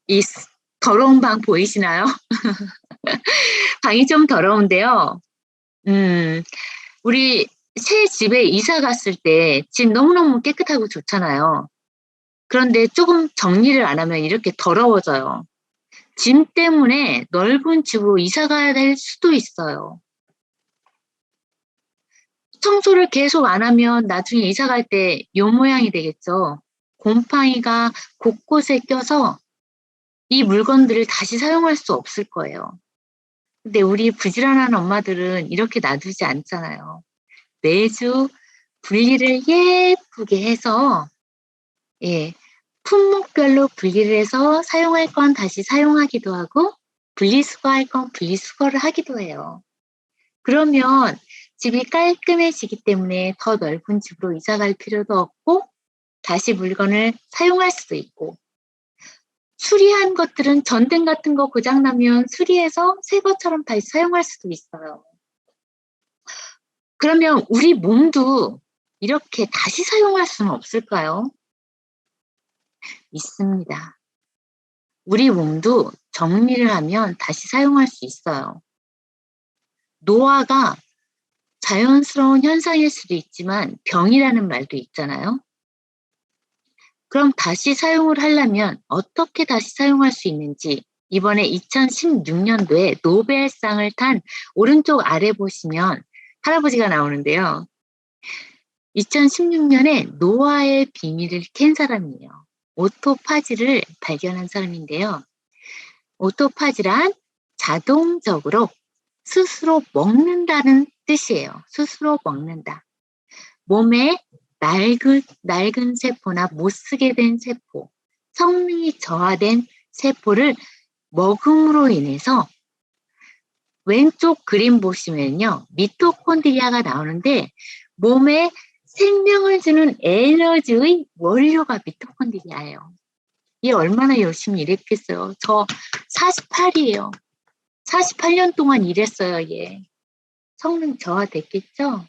이 더러운 방 보이시나요? 방이 좀 더러운데요. 우리 새 집에 이사 갔을 때 집 너무너무 깨끗하고 좋잖아요. 그런데 조금 정리를 안 하면 이렇게 더러워져요. 짐 때문에 넓은 집으로 이사 가야 될 수도 있어요. 청소를 계속 안 하면 나중에 이사 갈 때 요 모양이 되겠죠. 곰팡이가 곳곳에 껴서 이 물건들을 다시 사용할 수 없을 거예요. 근데 우리 부지런한 엄마들은 이렇게 놔두지 않잖아요. 매주 분리를 예쁘게 해서, 예, 품목별로 분리를 해서 사용할 건 다시 사용하기도 하고, 분리수거할 건 분리수거를 하기도 해요. 그러면 집이 깔끔해지기 때문에 더 넓은 집으로 이사 갈 필요도 없고, 다시 물건을 사용할 수도 있고, 수리한 것들은 전등 같은 거 고장나면 수리해서 새 것처럼 다시 사용할 수도 있어요. 그러면 우리 몸도 이렇게 다시 사용할 수는 없을까요? 있습니다. 우리 몸도 정리를 하면 다시 사용할 수 있어요. 노화가 자연스러운 현상일 수도 있지만 병이라는 말도 있잖아요. 그럼 다시 사용을 하려면 어떻게 다시 사용할 수 있는지 이번에 2016년도에 노벨상을 탄 오른쪽 아래 보시면 할아버지가 나오는데요. 2016년에 노화의 비밀을 캔 사람이에요. 오토파지를 발견한 사람인데요. 오토파지란 자동적으로 스스로 먹는다는 뜻이에요. 스스로 먹는다. 몸에 낡은 세포나 못 쓰게 된 세포, 성능이 저하된 세포를 먹음으로 인해서 왼쪽 그림 보시면요. 미토콘드리아가 나오는데 몸에 생명을 주는 에너지의 원료가 미토콘드리아예요. 얘 얼마나 열심히 일했겠어요. 저 48이에요. 48년 동안 일했어요, 얘. 성능 저하됐겠죠?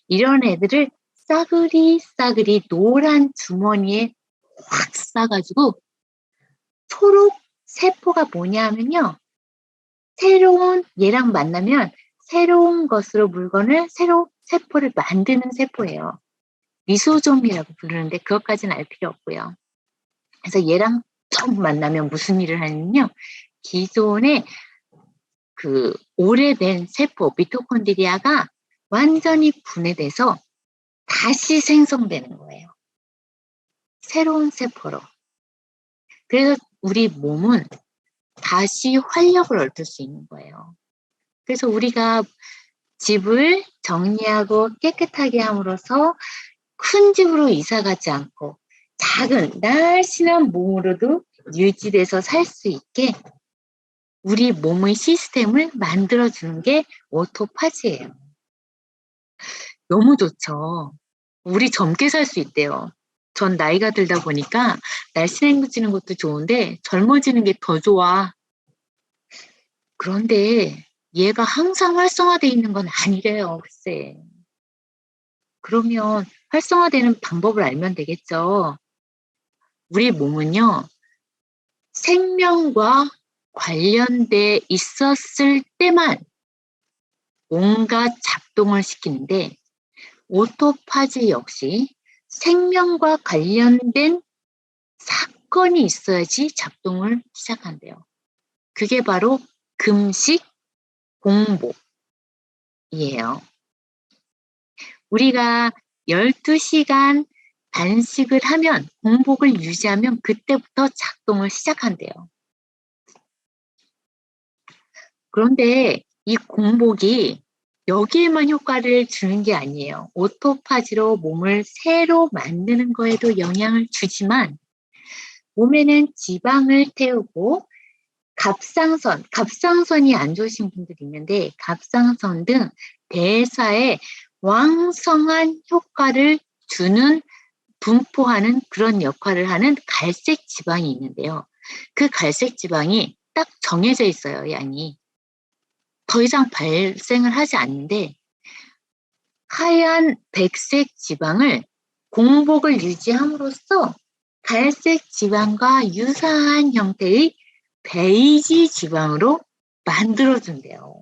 이런 애들을 싸그리 노란 주머니에 확 싸가지고 초록 세포가 뭐냐 하면요. 새로운 얘랑 만나면 새로운 것으로 물건을 새로 세포를 만드는 세포예요. 미소좀이라고 부르는데 그것까지는 알 필요 없고요. 그래서 얘랑 좀 만나면 무슨 일을 하냐면요. 기존의 그 오래된 세포 미토콘드리아가 완전히 분해돼서 다시 생성되는 거예요. 새로운 세포로. 그래서 우리 몸은 다시 활력을 얻을 수 있는 거예요. 그래서 우리가 집을 정리하고 깨끗하게 함으로써 큰 집으로 이사 가지 않고 작은 날씬한 몸으로도 유지돼서 살 수 있게 우리 몸의 시스템을 만들어주는 게 오토파지예요. 너무 좋죠. 우리 젊게 살 수 있대요. 전 나이가 들다 보니까 날씬해지는 것도 좋은데 젊어지는 게 더 좋아. 그런데 얘가 항상 활성화되어 있는 건 아니래요. 글쎄. 그러면 활성화되는 방법을 알면 되겠죠. 우리 몸은요. 생명과 관련돼 있었을 때만 온갖 작동을 시키는데 오토파지 역시 생명과 관련된 사건이 있어야지 작동을 시작한대요. 그게 바로 금식, 공복이에요. 우리가 12시간 단식을 하면, 공복을 유지하면 그때부터 작동을 시작한대요. 그런데 이 공복이 여기에만 효과를 주는 게 아니에요. 오토파지로 몸을 새로 만드는 거에도 영향을 주지만 몸에는 지방을 태우고 갑상선이 안 좋으신 분들이 있는데 갑상선 등 대사에 왕성한 효과를 주는 분포하는 그런 역할을 하는 갈색 지방이 있는데요. 그 갈색 지방이 딱 정해져 있어요, 양이. 더 이상 발생을 하지 않는데 하얀 백색 지방을 공복을 유지함으로써 갈색 지방과 유사한 형태의 베이지 지방으로 만들어준대요.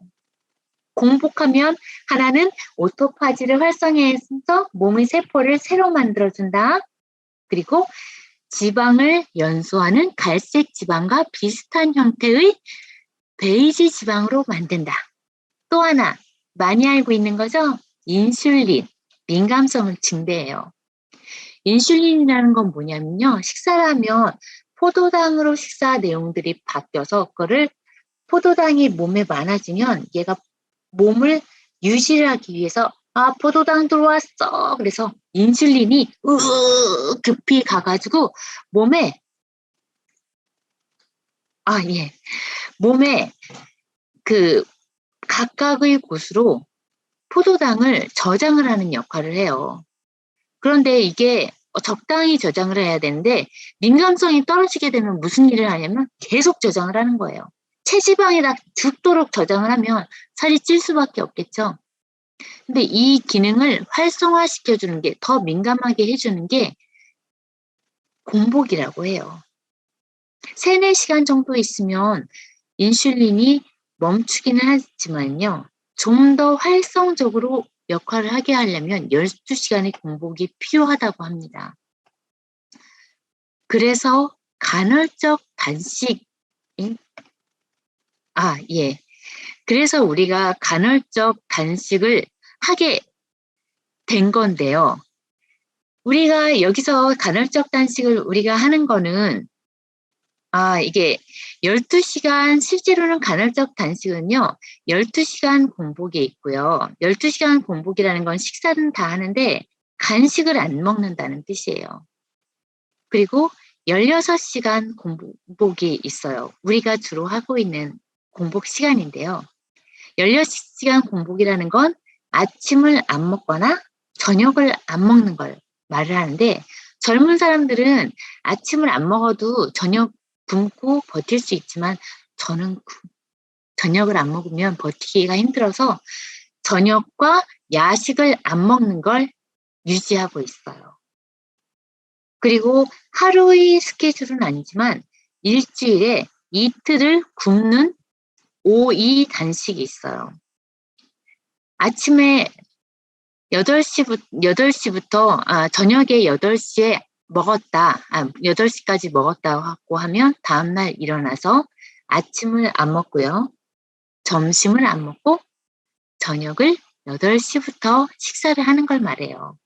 공복하면 하나는 오토파지를 활성화해서 몸의 세포를 새로 만들어준다. 그리고 지방을 연소하는 갈색 지방과 비슷한 형태의 베이지 지방으로 만든다. 또 하나 많이 알고 있는 거죠? 인슐린, 민감성을 증대해요. 인슐린이라는 건 뭐냐면요. 식사를 하면 포도당으로 식사 내용들이 바뀌어서 그거를 포도당이 몸에 많아지면 얘가 몸을 유지를 하기 위해서 포도당 들어왔어. 그래서 인슐린이 급히 가가지고 몸에 몸에 그 각각의 곳으로 포도당을 저장을 하는 역할을 해요. 그런데 이게 적당히 저장을 해야 되는데 민감성이 떨어지게 되면 무슨 일을 하냐면 계속 저장을 하는 거예요. 체지방에다 죽도록 저장을 하면 살이 찔 수밖에 없겠죠. 근데 이 기능을 활성화시켜주는 게, 더 민감하게 해주는 게 공복이라고 해요. 3, 4시간 정도 있으면 인슐린이 멈추기는 하지만요. 좀 더 활성적으로 역할을 하게 하려면 12시간의 공복이 필요하다고 합니다. 그래서 간헐적 단식, 그래서 우리가 간헐적 단식을 하게 된 건데요. 우리가 여기서 간헐적 단식을 우리가 하는 거는 이게 12시간, 실제로는 간헐적 단식은요, 12시간 공복이 있고요. 12시간 공복이라는 건 식사는 다 하는데 간식을 안 먹는다는 뜻이에요. 그리고 16시간 공복이 있어요. 우리가 주로 하고 있는 공복 시간인데요. 16시간 공복이라는 건 아침을 안 먹거나 저녁을 안 먹는 걸 말을 하는데, 젊은 사람들은 아침을 안 먹어도 저녁 굶고 버틸 수 있지만 저는 저녁을 안 먹으면 버티기가 힘들어서 저녁과 야식을 안 먹는 걸 유지하고 있어요. 그리고 하루의 스케줄은 아니지만 일주일에 이틀을 굶는 5.2 단식이 있어요. 아침에 8시부터 저녁에 8시에 먹었다. 8시까지 먹었다고 하면 다음날 일어나서 아침을 안 먹고요. 점심을 안 먹고 저녁을 8시부터 식사를 하는 걸 말해요.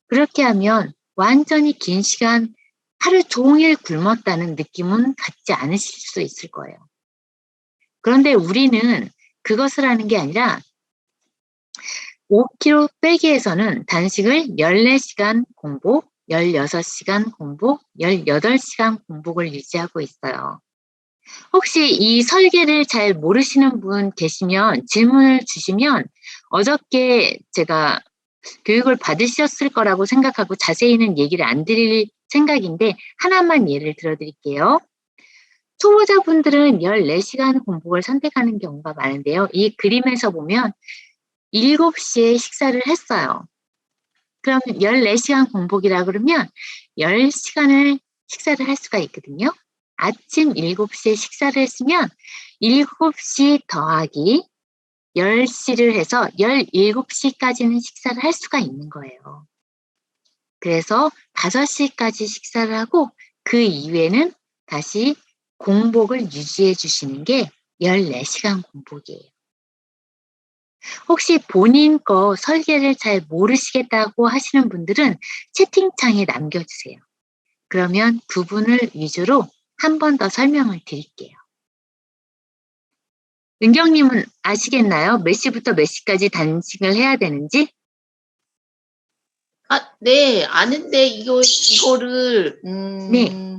그렇게 하면 완전히 긴 시간 하루 종일 굶었다는 느낌은 갖지 않으실 수 있을 거예요. 그런데 우리는 그것을 하는 게 아니라 5kg 빼기에서는 단식을 14시간 공복, 16시간 공복, 18시간 공복을 유지하고 있어요. 혹시 이 설계를 잘 모르시는 분 계시면 질문을 주시면 어저께 제가 교육을 받으셨을 거라고 생각하고 자세히는 얘기를 안 드릴 생각인데 하나만 예를 들어드릴게요. 초보자분들은 14시간 공복을 선택하는 경우가 많은데요. 이 그림에서 보면 7시에 식사를 했어요. 그럼 14시간 공복이라 그러면 10시간을 식사를 할 수가 있거든요. 아침 7시에 식사를 했으면 7시 더하기 10시를 해서 17시까지는 식사를 할 수가 있는 거예요. 그래서 5시까지 식사를 하고 그 이후에는 다시 공복을 유지해 주시는 게 14시간 공복이에요. 혹시 본인 거 설계를 잘 모르시겠다고 하시는 분들은 채팅창에 남겨주세요. 그러면 그분을 위주로 한 번 더 설명을 드릴게요. 은경님은 아시겠나요? 몇 시부터 몇 시까지 단식을 해야 되는지? 네, 아는데 이거를 네.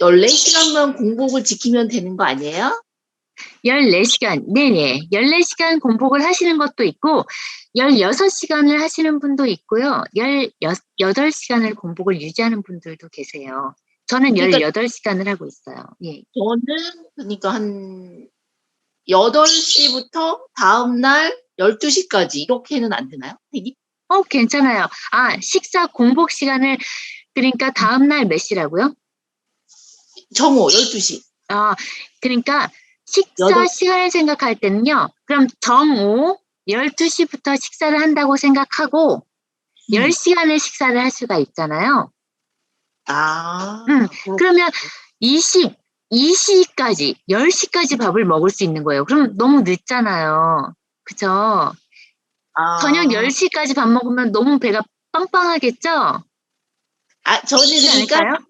14시간만 공복을 지키면 되는 거 아니에요? 14시간, 네네. 14시간 공복을 하시는 것도 있고, 16시간을 하시는 분도 있고요. 18시간을 공복을 유지하는 분들도 계세요. 저는 그러니까 18시간을 하고 있어요. 예. 저는 그러니까 한 8시부터 다음날 12시까지 이렇게는 안 되나요? 선생님? 괜찮아요. 식사 공복 시간을 그러니까 다음날 몇 시라고요? 정오 12시. 그러니까 식사 여덟- 시간을 생각할 때는요. 그럼 정오 12시부터 식사를 한다고 생각하고 10시간을 식사를 할 수가 있잖아요. 그렇구나. 그러면 2시까지, 10시까지 밥을 먹을 수 있는 거예요. 그럼 너무 늦잖아요. 그죠? 저녁 10시까지 밥 먹으면 너무 배가 빵빵하겠죠? 저는 그렇지 그러니까 않을까요?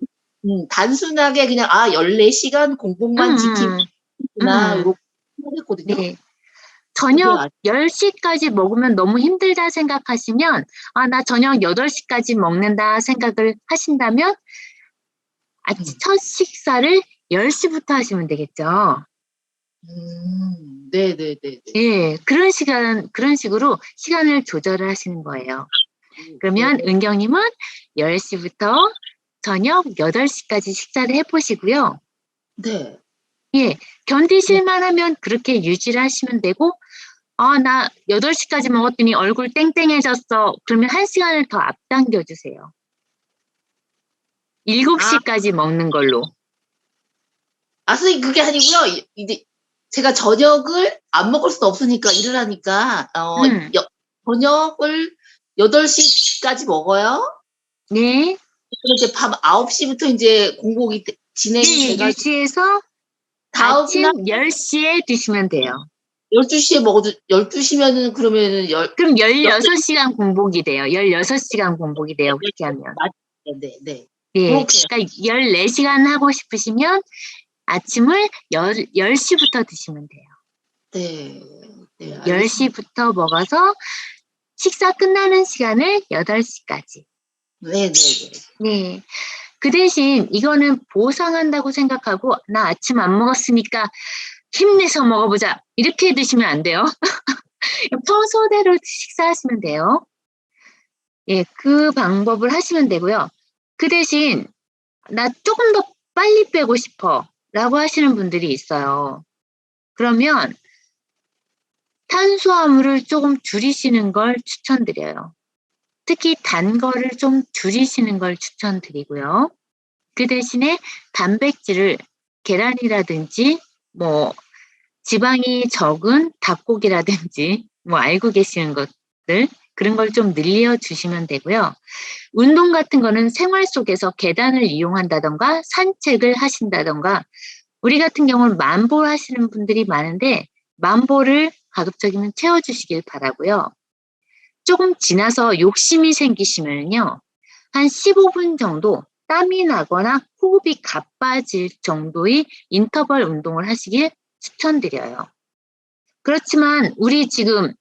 단순하게 그냥 14시간 공복만 지키구나 이렇게 생각했거든요. 네. 저녁 그게 10시까지 먹으면 너무 힘들다 생각하시면, 나 저녁 8시까지 먹는다 생각을 하신다면, 첫 식사를 10시부터 하시면 되겠죠. 네네네. 예, 그런 식으로 시간을 조절을 하시는 거예요. 그러면 은경님은 10시부터 저녁 8시까지 식사를 해보시고요. 네. 예, 견디실만 하면 그렇게 유지를 하시면 되고, 나 8시까지 먹었더니 얼굴 땡땡해졌어. 그러면 1시간을 더 앞당겨 주세요. 7시까지 먹는 걸로. 선생님 그게 아니고요. 이제 제가 저녁을 안 먹을 수 없으니까 일을 하니까 저녁을 8시까지 먹어요. 네. 그리고 이제 밤 9시부터 이제 공복이 진행이 네, 돼가지고 유지해서 아침 다음날 10시에 드시면 돼요. 12시에 먹어도 12시면은 그러면은 그럼 16시간 공복이 돼요. 16시간 공복이 돼요. 그렇게 하면. 네. 네. 그러니까 14시간 하고 싶으시면 아침을 10시부터 드시면 돼요. 네. 10시부터 먹어서 식사 끝나는 시간을 8시까지. 네. 네. 그 대신 이거는 보상한다고 생각하고 나 아침 안 먹었으니까 힘내서 먹어보자. 이렇게 드시면 안 돼요. 평소대로 식사하시면 돼요. 예, 그 방법을 하시면 되고요. 그 대신 나 조금 더 빨리 빼고 싶어 라고 하시는 분들이 있어요. 그러면 탄수화물을 조금 줄이시는 걸 추천드려요. 특히 단 거를 좀 줄이시는 걸 추천드리고요. 그 대신에 단백질을 계란이라든지 뭐 지방이 적은 닭고기라든지 뭐 알고 계시는 것들 그런 걸 좀 늘려주시면 되고요. 운동 같은 거는 생활 속에서 계단을 이용한다던가 산책을 하신다던가 우리 같은 경우는 만보 하시는 분들이 많은데 만보를 가급적이면 채워주시길 바라고요. 조금 지나서 욕심이 생기시면요. 한 15분 정도 땀이 나거나 호흡이 가빠질 정도의 인터벌 운동을 하시길 추천드려요. 그렇지만 우리 지금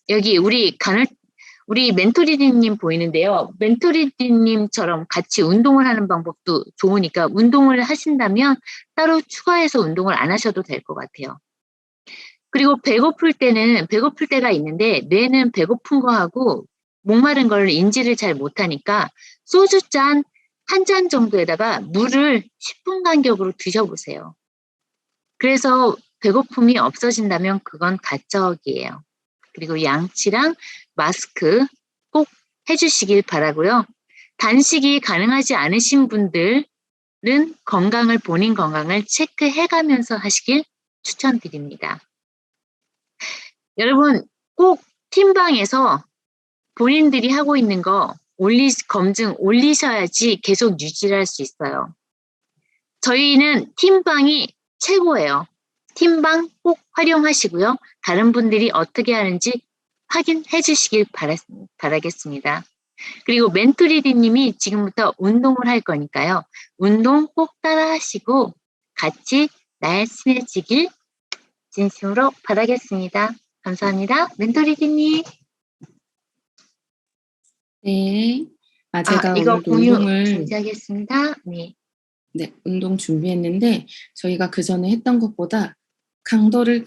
여기 우리 멘토리디님 보이는데요. 멘토리디님처럼 같이 운동을 하는 방법도 좋으니까 운동을 하신다면 따로 추가해서 운동을 안 하셔도 될 것 같아요. 그리고 배고플 때가 있는데 뇌는 배고픈 거하고 목마른 걸 인지를 잘 못하니까 소주잔 한 잔 정도에다가 물을 10분 간격으로 드셔보세요. 그래서 배고픔이 없어진다면 그건 가적이에요. 그리고 양치랑 마스크 꼭 해주시길 바라고요. 단식이 가능하지 않으신 분들은 본인 건강을 체크해가면서 하시길 추천드립니다. 여러분 꼭 팀방에서 본인들이 하고 있는 거 검증 올리셔야지 계속 유지를 할 수 있어요. 저희는 팀방이 최고예요. 팀방 꼭 활용하시고요. 다른 분들이 어떻게 하는지 확인해 주시길 바라겠습니다. 그리고 멘토리디님이 지금부터 운동을 할 거니까요. 운동 꼭 따라 하시고 같이 날씬해지길 진심으로 바라겠습니다. 감사합니다. 멘토리디님. 네. 제가 이거 오늘도 공유 운동을 중지하겠습니다. 네. 운동 준비했는데 저희가 그전에 했던 것보다 강도를